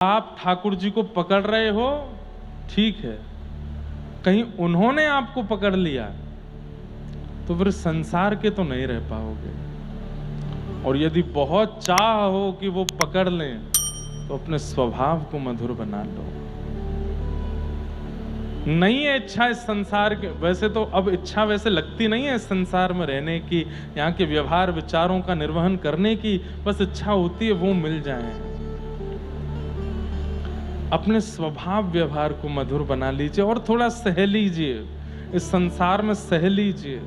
आप ठाकुर जी को पकड़ रहे हो, ठीक है, कहीं उन्होंने आपको पकड़ लिया तो फिर संसार के तो नहीं रह पाओगे। और यदि बहुत चाह हो कि वो पकड़ लें तो अपने स्वभाव को मधुर बना लो। नहीं है इच्छा इस संसार के, वैसे तो अब इच्छा वैसे लगती नहीं है इस संसार में रहने की, यहाँ के व्यवहार विचारों का निर्वहन करने की, बस इच्छा होती है वो मिल जाए। अपने स्वभाव व्यवहार को मधुर बना लीजिए और थोड़ा सह लीजिए, इस संसार में सह लीजिए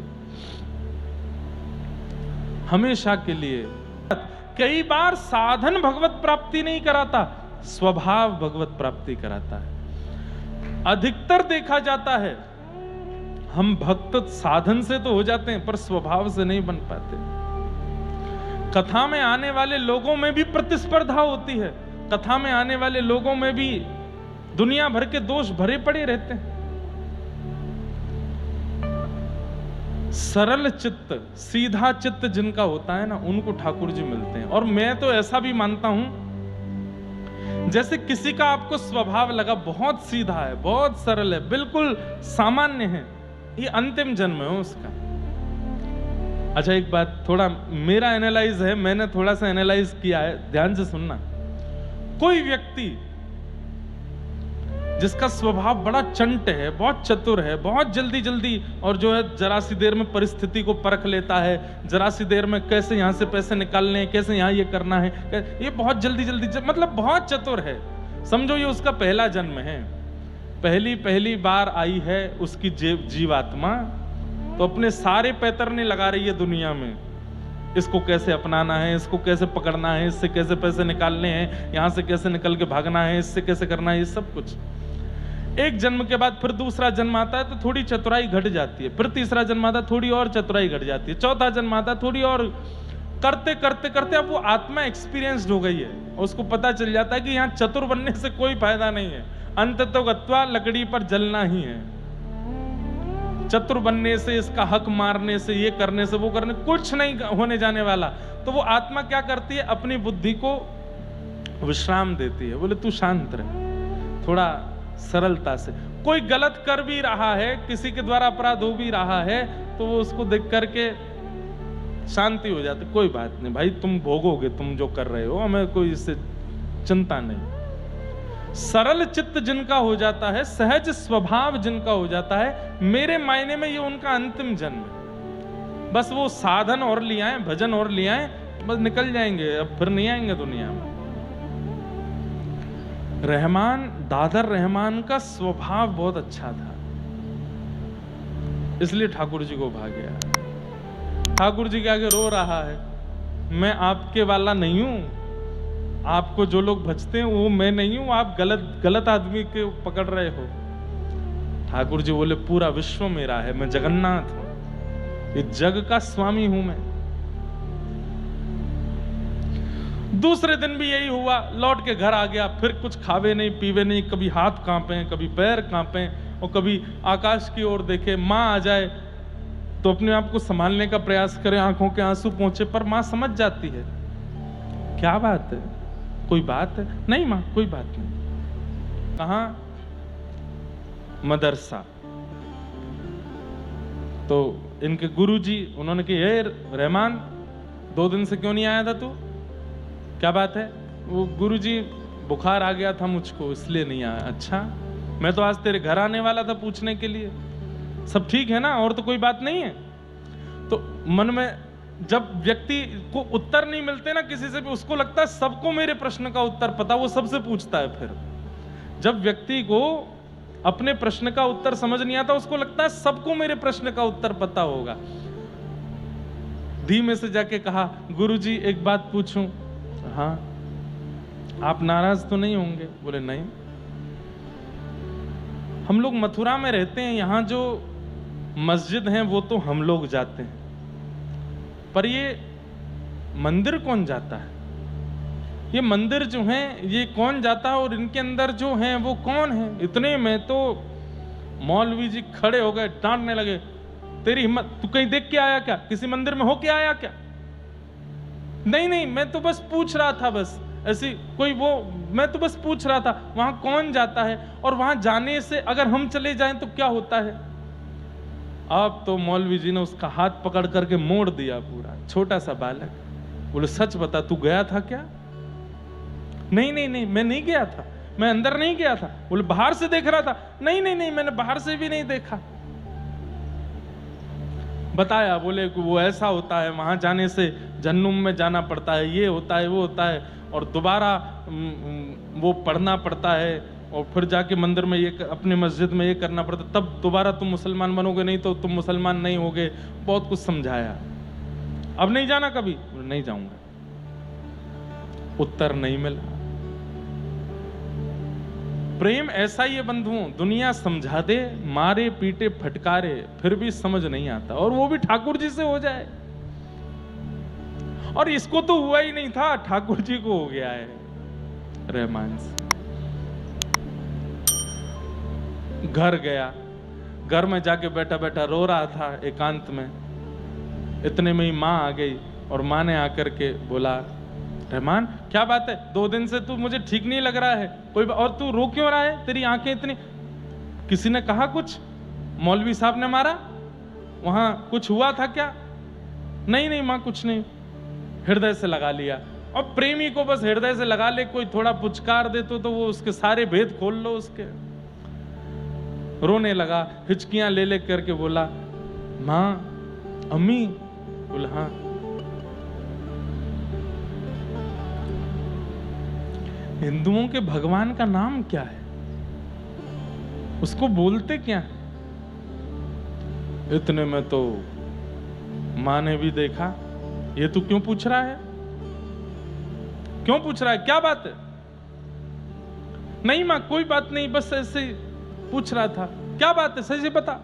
हमेशा के लिए। कई बार साधन भगवत प्राप्ति नहीं कराता, स्वभाव भगवत प्राप्ति कराता है। अधिकतर देखा जाता है हम भक्त साधन से तो हो जाते हैं पर स्वभाव से नहीं बन पाते। कथा में आने वाले लोगों में भी प्रतिस्पर्धा होती है, कथा में आने वाले लोगों में भी दुनिया भर के दोष भरे पड़े रहते हैं। सरल चित्त, सीधा चित्त जिनका होता है ना, उनको ठाकुर जी मिलते हैं। और मैं तो ऐसा भी मानता हूं, जैसे किसी का आपको स्वभाव लगा बहुत सीधा है, बहुत सरल है, बिल्कुल सामान्य है, ये अंतिम जन्म है उसका। अच्छा एक बात, थोड़ा मेरा एनालाइज है, मैंने थोड़ा सा एनालाइज किया है, ध्यान से सुनना। कोई व्यक्ति जिसका स्वभाव बड़ा चंट है, बहुत चतुर है, बहुत जल्दी जल्दी और जो है जरा सी देर में परिस्थिति को परख लेता है, जरा सी देर में कैसे यहां से पैसे निकालने हैं, कैसे यहां ये करना है, ये बहुत जल्दी जल्दी मतलब बहुत चतुर है। समझो ये उसका पहला जन्म है, पहली बार आई है उसकी जीवात्मा, तो अपने सारे पैतरने लगा रही है दुनिया में, इसको कैसे अपनाना है, इसको कैसे पकड़ना है, इससे कैसे पैसे निकालने हैं, यहां से कैसे निकल के भागना है, इससे कैसे करना है, ये सब कुछ। एक जन्म के बाद फिर दूसरा जन्म आता है तो थोड़ी चतुराई घट जाती है, फिर तीसरा जन्म आता है थोड़ी और चतुराई घट जाती है, चौथा जन्म आता है थोड़ी और, करते करते करते अब वो आत्मा एक्सपीरियंस्ड हो गई है, उसको पता चल जाता है कि यहाँ चतुर बनने से कोई फायदा नहीं है, अंत तो गत्वा लकड़ी पर जलना ही है। चतुर बनने से, इसका हक मारने से, ये करने से, वो करने, कुछ नहीं होने जाने वाला। तो वो आत्मा क्या करती है, अपनी बुद्धि को विश्राम देती है, बोले तू शांत रह, थोड़ा सरलता से। कोई गलत कर भी रहा है, किसी के द्वारा अपराध हो भी रहा है, तो वो उसको देख करके शांति हो जाती, कोई बात नहीं भाई, तुम भोगोगे, तुम जो कर रहे हो, हमें कोई इससे चिंता नहीं। सरल चित्त जिनका हो जाता है, सहज स्वभाव जिनका हो जाता है, मेरे मायने में ये उनका अंतिम जन्म है। बस वो साधन और ले आए, भजन और ले आए, बस निकल जाएंगे, अब फिर नहीं आएंगे दुनिया में। रहमान, दादर रहमान का स्वभाव बहुत अच्छा था, इसलिए ठाकुर जी को भाग गया। ठाकुर जी के आगे रो रहा है, मैं आपके वाला नहीं हूं, आपको जो लोग भजते हैं वो मैं नहीं हूं, आप गलत आदमी के पकड़ रहे हो। ठाकुर जी बोले पूरा विश्व मेरा है, मैं जगन्नाथ हूं, ये जग का स्वामी हूं मैं। दूसरे दिन भी यही हुआ, लौट के घर आ गया, फिर कुछ खावे नहीं पीवे नहीं, कभी हाथ कांपे, कभी पैर कांपे, और कभी आकाश की ओर देखे, माँ आ जाए तो अपने आप को संभालने का प्रयास करे, आंखों के आंसू पहुंचे, पर माँ समझ जाती है, क्या बात है, कोई बात है? नहीं माँ कोई बात नहीं। कहाँ? मदरसा। तो इनके गुरुजी उन्होंने कहा, ये रहमान 2 दिन से क्यों नहीं आया था तू, क्या बात है? वो गुरुजी बुखार आ गया था मुझको, इसलिए नहीं आया। अच्छा, मैं तो आज तेरे घर आने वाला था पूछने के लिए, सब ठीक है ना, और तो कोई बात नहीं है। तो मन में जब व्यक्ति को उत्तर नहीं मिलते ना किसी से भी, उसको लगता है सबको मेरे प्रश्न का उत्तर पता, वो सबसे पूछता है। फिर जब व्यक्ति को अपने प्रश्न का उत्तर समझ नहीं आता, उसको लगता है सबको मेरे प्रश्न का उत्तर पता होगा। धीमे से जाके कहा, गुरुजी एक बात पूछूं? हाँ। आप नाराज तो नहीं होंगे? बोले नहीं। हम लोग मथुरा में रहते हैं, यहां जो मस्जिद है वो तो हम लोग जाते हैं, पर ये मंदिर कौन जाता है? ये मंदिर जो है ये कौन जाता है, और इनके अंदर जो है वो कौन है? इतने में तो मौलवी जी खड़े हो गए, डांटने लगे, तेरी हिम्मत, तू कहीं देख के आया क्या, किसी मंदिर में हो के आया क्या? नहीं नहीं, मैं तो बस पूछ रहा था, बस ऐसी कोई वो, मैं तो बस पूछ रहा था वहां कौन जाता है, और वहां जाने से अगर हम चले जाएं तो क्या होता है। अब तो मौलवी जी ने उसका हाथ पकड़ करके मोड़ दिया पूरा, छोटा सा बालक। बोले सच बता तू गया था क्या? नहीं नहीं नहीं मैं नहीं गया था, मैं अंदर नहीं गया था। बोले बाहर से देख रहा था। नहीं नहीं नहीं मैंने बाहर से भी नहीं देखा। बताया, बोले कि वो ऐसा होता है, वहां जाने से जहन्नुम में जाना पड़ता है, ये होता है वो होता है, और दोबारा वो पढ़ना पड़ता है, और फिर जाके मंदिर में ये अपने मस्जिद में ये करना पड़ता, तब दोबारा तुम मुसलमान बनोगे, नहीं तो तुम मुसलमान नहीं होगे। बहुत कुछ समझाया। अब नहीं जाना कभी? नहीं जाऊंगा। उत्तर नहीं मिला। प्रेम ऐसा ही है बंधुओं, दुनिया समझा दे, मारे पीटे फटकारे, फिर भी समझ नहीं आता, और वो भी ठाकुर जी से हो जाए। और इसको तो हुआ ही नहीं था, ठाकुर जी को हो गया है रहमान से। घर गया, घर में जाके बैठा बैठा रो रहा था एकांत में। इतने में ही माँ आ गई, और माँ ने आकर के बोला रहमान क्या बात है, 2 दिन से तू मुझे ठीक नहीं लग रहा है, कोई और तू रो क्यों रहा है, तेरी आंखें इतनी, किसी ने कहा कुछ, मौलवी साहब ने मारा, वहां कुछ हुआ था क्या? नहीं नहीं माँ कुछ नहीं, हृदय से लगा लिया। अब प्रेमी को बस हृदय से लगा ले, कोई थोड़ा पुचकार दे तो वो उसके सारे भेद खोल लो उसके। रोने लगा, हिचकियां ले ले करके बोला माँ अम्मी। बोला हाँ। हिंदुओं के भगवान का नाम क्या है, उसको बोलते क्या है? इतने में तो मां ने भी देखा, ये तू क्यों पूछ रहा है, क्यों पूछ रहा है, क्या बात है? नहीं मां कोई बात नहीं, बस ऐसे पूछ रहा था। क्या बात है, सही से बता।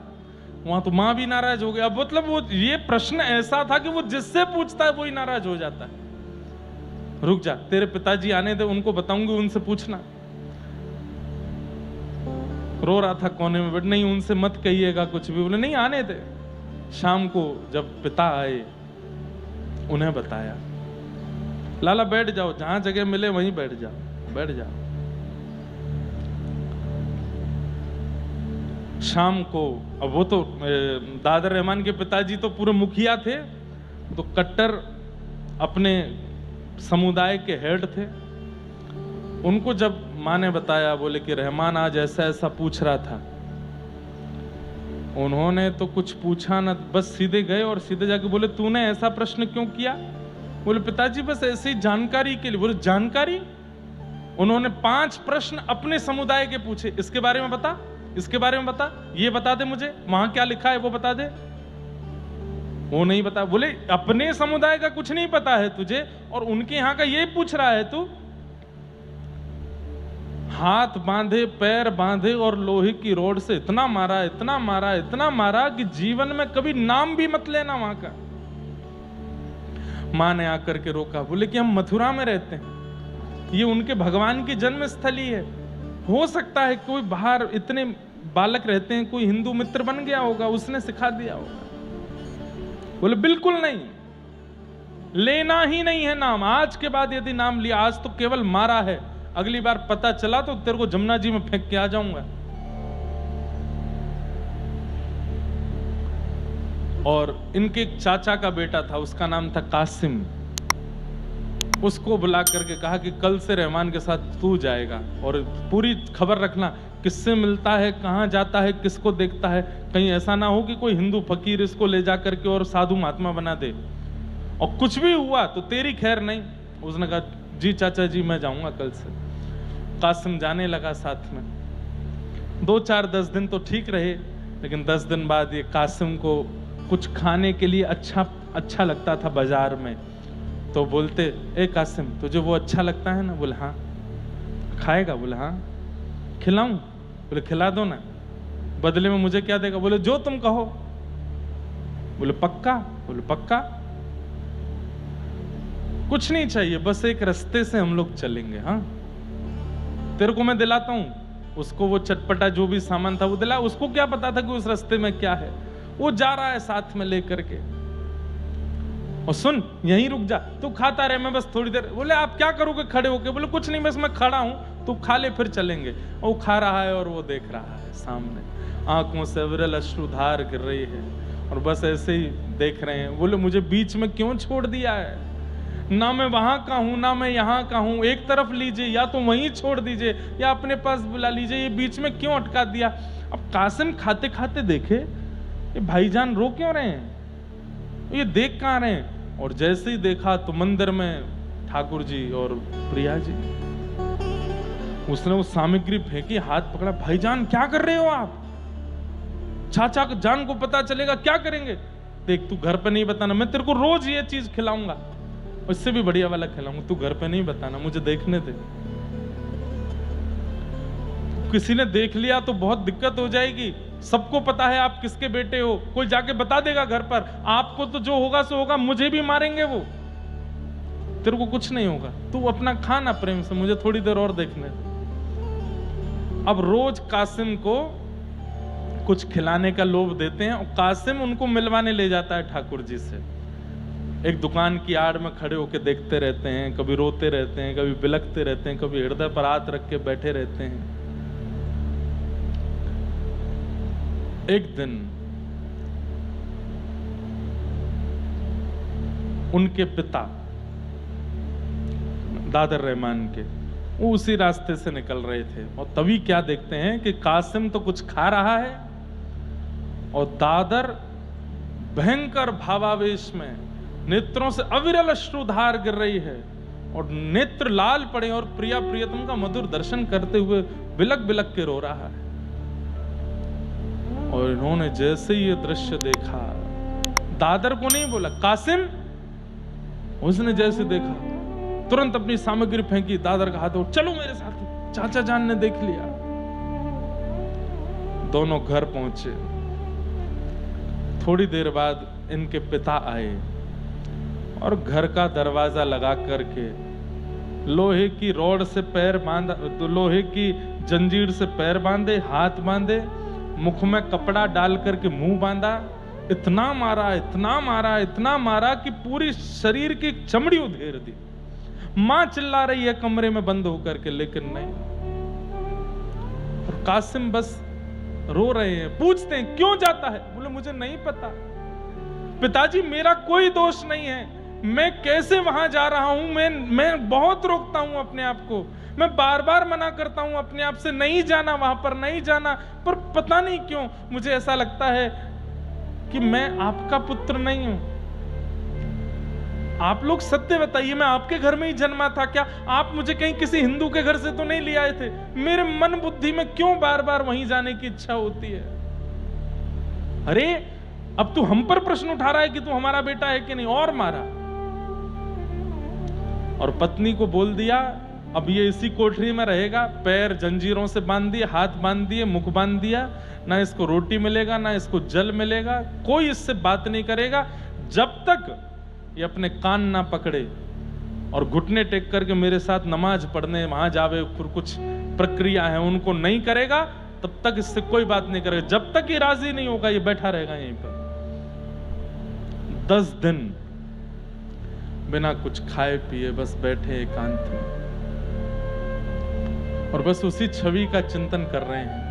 वहां तो मां भी नाराज हो गई। अब मतलब वो ये प्रश्न ऐसा था कि वो जिससे पूछता है वो ही नाराज हो जाता है। रुक जा, तेरे पिताजी आने दे, उनको बताऊंगी, उनसे पूछना। रो रहा था कोने में, बट नहीं उनसे मत कहिएगा कुछ भी। बोले नहीं आने दे। शाम को जब पिता आए, उन्हें बताया। लाला बैठ जाओ, जहां जगह मिले वहीं बैठ जाओ, बैठ जाओ। शाम को, अब वो तो दादर रहमान के पिताजी तो पूरे मुखिया थे, तो कट्टर अपने समुदाय के हेड थे। उनको जब माँ ने बताया, बोले कि रहमान आज ऐसा ऐसा पूछ रहा था, उन्होंने तो कुछ पूछा ना, बस सीधे गए और सीधे जाके बोले तूने ऐसा प्रश्न क्यों किया? बोले पिताजी बस ऐसी जानकारी के लिए। बोले जानकारी? उन्होंने 5 प्रश्न अपने समुदाय के पूछे, इसके बारे में बता, इसके बारे में बता, ये बता दे मुझे, वहां क्या लिखा है वो बता दे। वो नहीं बता। बोले अपने समुदाय का कुछ नहीं पता है तुझे, और उनके यहां का ये पूछ रहा है तू? हाथ बांधे पैर बांधे और लोहे की रोड से इतना मारा, इतना मारा, इतना मारा कि जीवन में कभी नाम भी मत लेना वहां का। मां ने आकर के रोका। बोले कि हम मथुरा में रहते हैं, ये उनके भगवान की जन्म स्थली है, हो सकता है कोई बाहर, इतने बालक रहते हैं, कोई हिंदू मित्र बन गया होगा, उसने सिखा दिया होगा। बोले बिल्कुल नहीं, लेना ही नहीं है नाम। आज के बाद यदि नाम लिया, आज तो केवल मारा है, अगली बार पता चला तो तेरे को जमुना जी में फेंक के आ जाऊंगा। और इनके एक चाचा का बेटा था, उसका नाम था कासिम। उसको बुला करके कहा कि कल से रहमान के साथ तू जाएगा, और पूरी खबर रखना, किससे मिलता है, कहाँ जाता है, किसको देखता है, कहीं ऐसा ना हो कि कोई हिंदू फकीर इसको ले जा करके और साधु महात्मा बना दे, और कुछ भी हुआ तो तेरी खैर नहीं। उसने कहा जी चाचा जी मैं जाऊंगा कल से। कासिम जाने लगा साथ में। 2-4-10 दिन तो ठीक रहे, लेकिन 10 दिन बाद ये कासिम को कुछ खाने के लिए अच्छा लगता था बाजार में, तो बोलते ए कासिम तुझे वो अच्छा लगता है ना? बोले हाँ। खाएगा? बोले हाँ। खिलाऊं? बोले खिला दो ना, बदले में मुझे क्या देगा? बोले जो तुम कहो। बोले पक्का? बोले पक्का। कुछ नहीं चाहिए, बस एक रास्ते से हम लोग चलेंगे, हाँ तेरे को मैं दिलाता हूं। उसको वो चटपटा जो भी सामान था वो दिला। उसको क्या पता था कि उस रास्ते में क्या है, वो जा रहा है साथ में लेकर के। और सुन यहीं रुक जा, तू खाता रहे, मैं बस थोड़ी देर। बोले आप क्या करोगे खड़े होके? बोले कुछ नहीं, बस मैं खड़ा हूं, तू खा ले फिर चलेंगे। वो खा रहा है और वो देख रहा है सामने, आंखों से विरल अश्रुधार गिर रही है और बस ऐसे ही देख रहे हैं। बोले मुझे बीच में क्यों छोड़ दिया है? ना मैं वहां का हूं ना मैं यहाँ का हूं, एक तरफ लीजिए या तो वहीं छोड़ दीजिए या अपने पास बुला लीजिए, ये बीच में क्यों अटका दिया? अब कासिम खाते खाते देखे ये भाईजान रो क्यों रहे हैं, ये देख कहां रहे हैं? और जैसे ही देखा तो मंदिर में ठाकुर जी और प्रिया जी। उसने वो सामग्री फेंकी, हाथ पकड़ा, भाईजान क्या कर रहे हो आप? चाचा जान को पता चलेगा क्या करेंगे? देख तू घर पे नहीं बताना, मैं तेरे को रोज ये चीज खिलाऊंगा, उससे भी बढ़िया वाला खिलाऊंगा, तू घर पे नहीं बताना, मुझे देखने दे। किसी ने देख लिया तो बहुत दिक्कत हो जाएगी, सबको पता है आप किसके बेटे हो, कोई जाके बता देगा घर पर, आपको तो जो होगा सो होगा, मुझे भी मारेंगे वो, तेरे को कुछ नहीं होगा, तू अपना खाना प्रेम से, मुझे थोड़ी देर और देखने दे। अब रोज कासिम को कुछ खिलाने का लोभ देते हैं और कासिम उनको मिलवाने ले जाता है ठाकुर जी से। एक दुकान की आड़ में खड़े होकर देखते रहते हैं, कभी रोते रहते हैं, कभी बिलखते रहते हैं, कभी हृदय पर हाथ रख के बैठे रहते हैं। एक दिन उनके पिता दादर रहमान के, वो उसी रास्ते से निकल रहे थे और तभी क्या देखते हैं कि कासिम तो कुछ खा रहा है और दादर भयंकर भावावेश में नेत्रों से अविरल अश्रुधार गिर रही है और नेत्र लाल पड़े और प्रिया प्रियतम का मधुर दर्शन करते हुए बिलक बिलक के रो रहा है। और इन्होंने जैसे ही ये दृश्य देखा, दादर को नहीं बोला, कासिम, उसने जैसे देखा तुरंत अपनी सामग्री फेंकी, दादर का हाथ और चलो मेरे साथ, चाचा जान ने देख लिया। दोनों घर पहुंचे। थोड़ी देर बाद इनके पिता आए और घर का दरवाजा लगा करके लोहे की रॉड से पैर बांधा, लोहे की जंजीर से पैर बांधे, हाथ बांधे, मुख में कपड़ा डाल करके मुंह बांधा, इतना मारा, इतना मारा, इतना मारा कि पूरी शरीर की चमड़ी उधेड़ दी। मां चिल्ला रही है कमरे में बंद होकर के, लेकिन नहीं। और कासिम बस रो रहे हैं। पूछते हैं क्यों जाता है? बोले मुझे नहीं पता पिताजी, मेरा कोई दोष नहीं है, मैं कैसे वहां जा रहा हूं, मैं बहुत रोकता हूं अपने आप को, मैं बार बार मना करता हूं अपने आप से, नहीं जाना वहां पर, नहीं जाना, पर पता नहीं क्यों मुझे ऐसा लगता है कि मैं आपका पुत्र नहीं हूं। आप लोग सत्य बताइए, मैं आपके घर में ही जन्मा था क्या? आप मुझे कहीं किसी हिंदू के घर से तो नहीं ले आए थे? मेरे मन बुद्धि में क्यों बार बार वहीं जाने की इच्छा होती है? अरे अब तू हम पर प्रश्न उठा रहा है कि तू हमारा बेटा है कि नहीं, और मारा। और पत्नी को बोल दिया अब ये इसी कोठरी में रहेगा, पैर जंजीरों से बांध दिए, हाथ बांध दिए, मुख बांध दिया, ना इसको रोटी मिलेगा ना इसको जल मिलेगा, कोई इससे बात नहीं करेगा जब तक ये अपने कान ना पकड़े और घुटने टेक करके मेरे साथ नमाज पढ़ने वहां जावे, फिर कुछ प्रक्रिया है उनको नहीं करेगा, तब तक इससे कोई बात नहीं करेगा। जब तक ये राजी नहीं होगा ये बैठा रहेगा यहीं पर। 10 दिन बिना कुछ खाए पिए बस बैठे एकांत में और बस उसी छवि का चिंतन कर रहे हैं।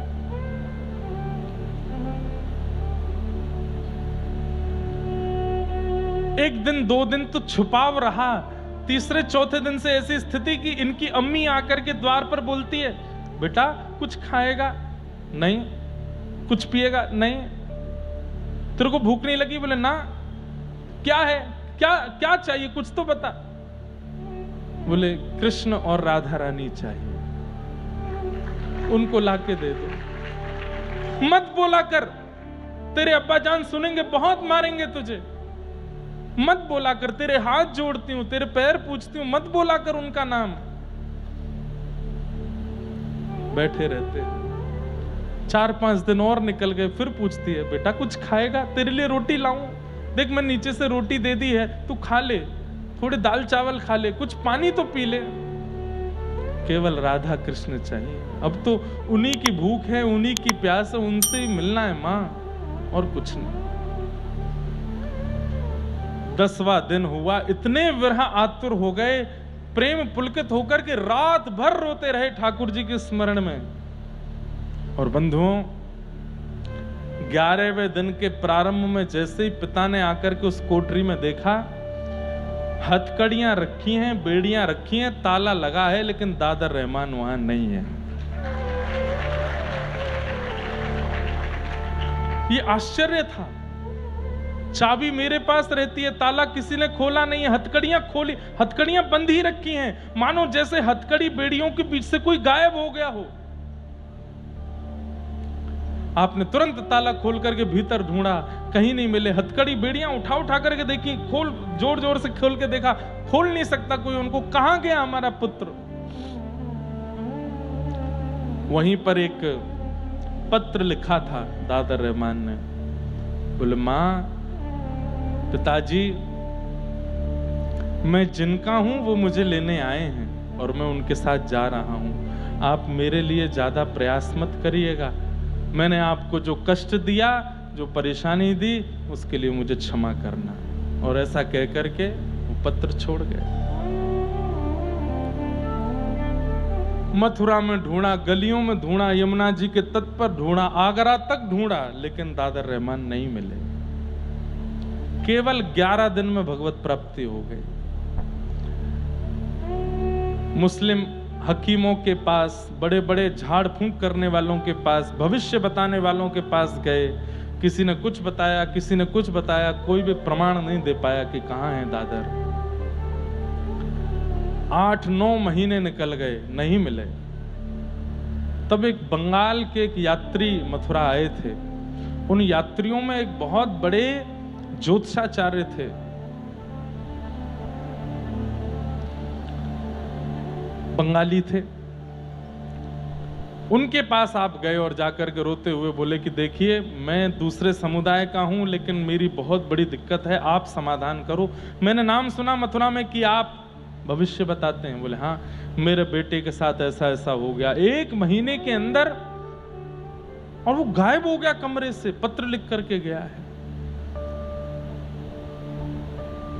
एक दिन 2 दिन तो छुपाव रहा, तीसरे चौथे दिन से ऐसी स्थिति कि इनकी अम्मी आकर के द्वार पर बोलती है, बेटा कुछ खाएगा? नहीं। कुछ पिएगा? नहीं। तेरे को भूख नहीं लगी? बोले ना। क्या है, क्या क्या चाहिए, कुछ तो बता। बोले कृष्ण और राधा रानी चाहिए, उनको लाके दे दो। मत बोला कर, तेरे अब्बा जान सुनेंगे, बहुत मारेंगे तुझे। मत बोला कर, तेरे हाथ जोड़ती हूं, तेरे पैर पूछती हूं, मत बोला कर उनका नाम। बैठे रहते 4-5 दिन और निकल गए, फिर पूछती है, बेटा कुछ खाएगा? तेरे लिए रोटी लाऊं? देख मैं नीचे से रोटी दे दी है, तू खा ले, थोड़े दाल चावल खा ले, कुछ पानी तो पी ले। केवल राधा कृष्ण चाहिए, अब तो उन्हीं की भूख है, उन्हीं की प्यास है, उनसे ही मिलना है मां, और कुछ नहीं। 10वां दिन हुआ, इतने विरह आतुर हो गए, प्रेम पुलकित होकर के रात भर रोते रहे ठाकुर जी के स्मरण में। और बंधुओं, 11वें दिन के प्रारंभ में जैसे ही पिता ने आकर के उस कोठरी में देखा, हथकड़ियां रखी हैं, बेड़ियां रखी हैं, ताला लगा है, लेकिन दादर रहमान वहां नहीं है। ये आश्चर्य था। चाबी मेरे पास रहती है, ताला किसी ने खोला नहीं है, हथकड़ियां खोली, हथकड़ियां बंद ही रखी हैं, मानो जैसे हथकड़ी बेड़ियों के बीच से कोई गायब हो गया हो। आपने तुरंत ताला खोल करके भीतर ढूंढा, कहीं नहीं मिले। हथकड़ी बेड़ियां उठा करके देखी, खोल, जोर जोर से खोल के देखा, खोल नहीं सकता कोई उनको। कहां गया हमारा पुत्र? वहीं पर एक पत्र लिखा था दादर रहमान ने। बोले, मां, पिताजी, मैं जिनका हूं वो मुझे लेने आए हैं और मैं उनके साथ जा रहा हूं। आप मेरे लिए ज्यादा प्रयास मत करिएगा। मैंने आपको जो कष्ट दिया, जो परेशानी दी, उसके लिए मुझे क्षमा करना। और ऐसा कह करके वो पत्र छोड़ गए। मथुरा में ढूंढा, गलियों में ढूंढा, यमुना जी के तट पर ढूंढा, आगरा तक ढूंढा, लेकिन दादर रहमान नहीं मिले। केवल 11 दिन में भगवत प्राप्ति हो गई। मुस्लिम हकीमों के पास, बड़े बड़े झाड़ फूंक करने वालों के पास, भविष्य बताने वालों के पास गए। किसी ने कुछ बताया, किसी ने कुछ बताया, कोई भी प्रमाण नहीं दे पाया कि कहां है दादर। 8-9 महीने निकल गए, नहीं मिले। तब एक बंगाल के एक यात्री मथुरा आए थे। उन यात्रियों में एक बहुत बड़े ज्योतिषाचार्य थे। बंगाली थे। उनके पास आप गए और जाकर के रोते हुए बोले कि देखिए, मैं दूसरे समुदाय का हूं, लेकिन मेरी बहुत बड़ी दिक्कत है, आप समाधान करो। मैंने नाम सुना मथुरा में कि आप भविष्य बताते हैं। बोले, हाँ, मेरे बेटे के साथ ऐसा ऐसा हो गया 1 महीने के अंदर, और वो गायब हो गया कमरे से, पत्र लिख करके गया है।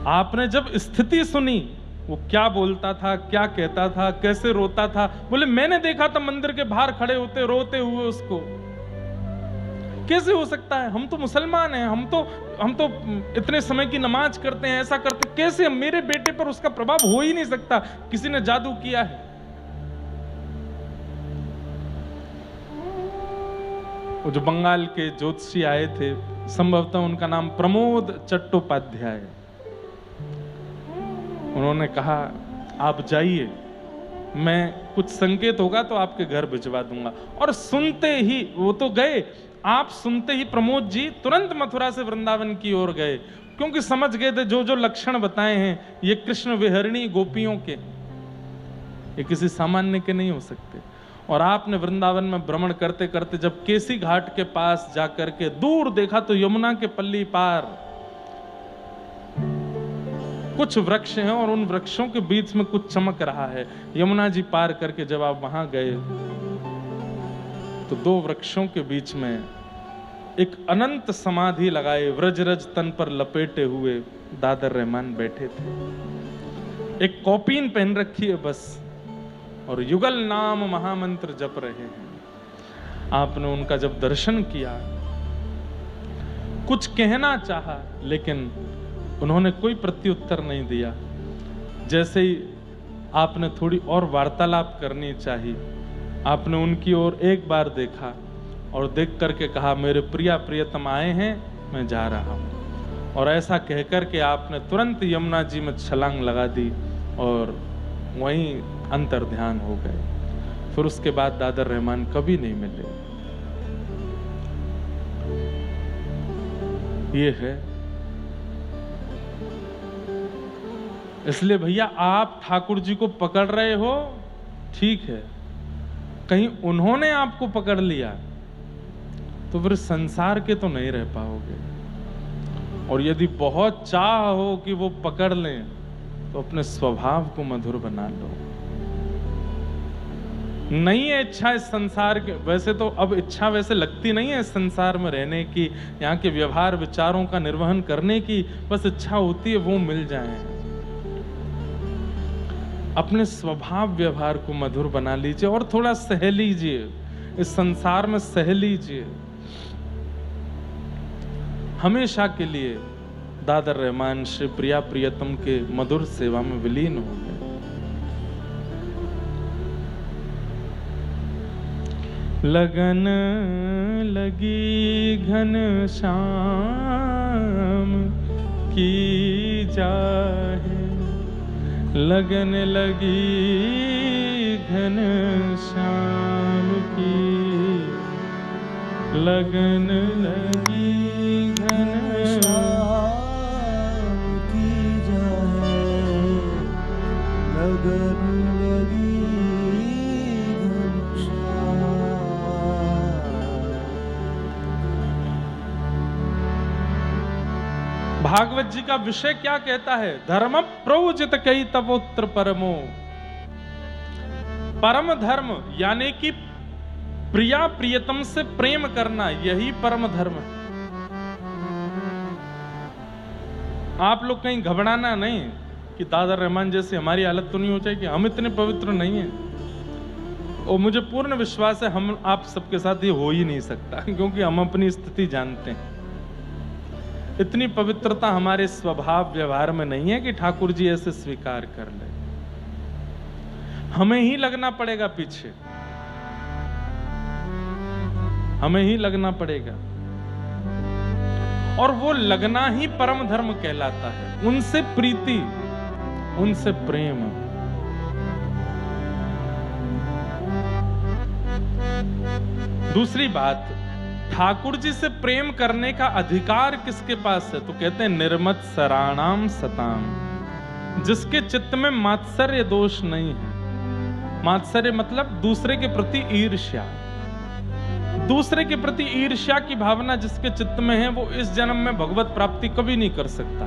आपने जब स्थिति सुनी, वो क्या बोलता था, क्या कहता था, कैसे रोता था, बोले मैंने देखा था मंदिर के बाहर खड़े होते रोते हुए उसको। कैसे हो सकता है? हम तो मुसलमान हैं, हम तो इतने समय की नमाज करते हैं, ऐसा करते, कैसे मेरे बेटे पर उसका प्रभाव हो ही नहीं सकता, किसी ने जादू किया है। वो जो बंगाल के ज्योतिषी आए थे, संभवतः उनका नाम प्रमोद चट्टोपाध्याय। उन्होंने कहा, आप जाइए, मैं कुछ संकेत होगा तो आपके घर भिजवा दूंगा। और सुनते ही वो तो गए, आप सुनते ही प्रमोद जी तुरंत मथुरा से वृंदावन की ओर गए, क्योंकि समझ गए थे जो जो लक्षण बताए हैं ये कृष्ण विहरणी गोपियों के, ये किसी सामान्य के नहीं हो सकते। और आपने वृंदावन में भ्रमण करते करते जब केसी घाट के पास जाकर के दूर देखा तो यमुना के पल्ली पार कुछ वृक्ष हैं और उन वृक्षों के बीच में कुछ चमक रहा है। यमुना जी पार करके जब आप वहां गए तो 2 वृक्षों के बीच में एक अनंत समाधि लगाए व्रजरज तन पर लपेटे हुए दादर रहमान बैठे थे। एक कौपीन पहन रखी है बस, और युगल नाम महामंत्र जप रहे हैं। आपने उनका जब दर्शन किया, कुछ कहना चाहा, लेकिन उन्होंने कोई प्रत्युत्तर नहीं दिया। जैसे ही आपने थोड़ी और वार्तालाप करनी चाहिए, आपने उनकी ओर एक बार देखा और देख करके कहा, मेरे प्रिया प्रियतम आए हैं, मैं जा रहा हूं। और ऐसा कहकर के आपने तुरंत यमुना जी में छलांग लगा दी और वहीं अंतर ध्यान हो गए। फिर उसके बाद दादर रहमान कभी नहीं मिले। ये है। इसलिए भैया, आप ठाकुर जी को पकड़ रहे हो, ठीक है, कहीं उन्होंने आपको पकड़ लिया तो फिर संसार के तो नहीं रह पाओगे। और यदि बहुत चाह हो कि वो पकड़ लें तो अपने स्वभाव को मधुर बना लो। नहीं है इच्छा इस संसार के, वैसे तो अब इच्छा वैसे लगती नहीं है इस संसार में रहने की, यहाँ के व्यवहार विचारों का निर्वहन करने की, बस इच्छा होती है वो मिल जाए। अपने स्वभाव व्यवहार को मधुर बना लीजिए और थोड़ा सह लीजिए, इस संसार में सह लीजिए। हमेशा के लिए दादर रहमान श्री प्रिया प्रियतम के मधुर सेवा में विलीन हो गए। लगन लगी घन श्याम की जाहे, लगन लगी घन श्याम की, लगन लगी घन श्याम की जाहे, लगन लगी घन श्याम। भागवत जी का विषय क्या कहता है? धर्म प्रवजित कई तपोत्र परमो। परम धर्म यानी कि प्रिया प्रियतम से प्रेम करना, यही परम धर्म है। आप लोग कहीं घबराना नहीं कि दादर रहमान जैसी हमारी हालत तो नहीं हो जाएगी, हम इतने पवित्र नहीं हैं। और मुझे पूर्ण विश्वास है हम आप सबके साथ ये हो ही नहीं सकता, क्योंकि हम अपनी स्थिति जानते हैं। इतनी पवित्रता हमारे स्वभाव व्यवहार में नहीं है कि ठाकुर जी ऐसे स्वीकार कर ले। हमें ही लगना पड़ेगा पीछे, हमें ही लगना पड़ेगा, और वो लगना ही परम धर्म कहलाता है। उनसे प्रीति, उनसे प्रेम। दूसरी बात, ठाकुर जी से प्रेम करने का अधिकार किसके पास है? तो कहते हैं निर्मत सराणाम सताम, जिसके चित्त में मात्सर्य दोष नहीं है। मात्सर्य मतलब दूसरे के प्रति ईर्ष्या, दूसरे के प्रति ईर्ष्या की भावना जिसके चित्त में है, वो इस जन्म में भगवत प्राप्ति कभी नहीं कर सकता।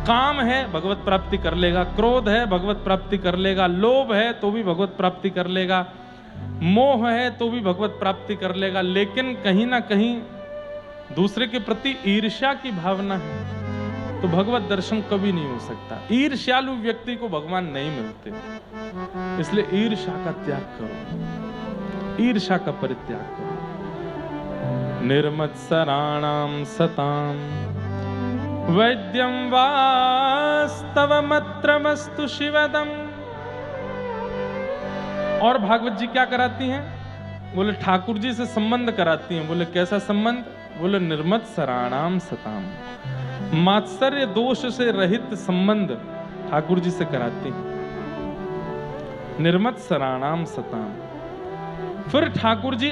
काम है भगवत प्राप्ति कर लेगा, क्रोध है भगवत प्राप्ति कर लेगा, लोभ है तो भी भगवत प्राप्ति कर लेगा, मोह है तो भी भगवत प्राप्ति कर लेगा, लेकिन कहीं ना कहीं दूसरे के प्रति ईर्ष्या की भावना है तो भगवत दर्शन कभी नहीं हो सकता। ईर्ष्यालु व्यक्ति को भगवान नहीं मिलते, इसलिए ईर्ष्या का त्याग करो, ईर्ष्या का परित्याग करो। निर्मत्सराणाम सताम वैद्यम वास्तवमत्रमस्तु शिवदम। और भागवत जी क्या कराती हैं? बोले ठाकुर जी से संबंध कराती हैं। बोले कैसा संबंध? बोले निर्मत्सराणाम सताम, मात्सर्य दोष से रहित संबंध ठाकुर जी से कराती हैं। निर्मत्सराणाम सताम। फिर ठाकुर जी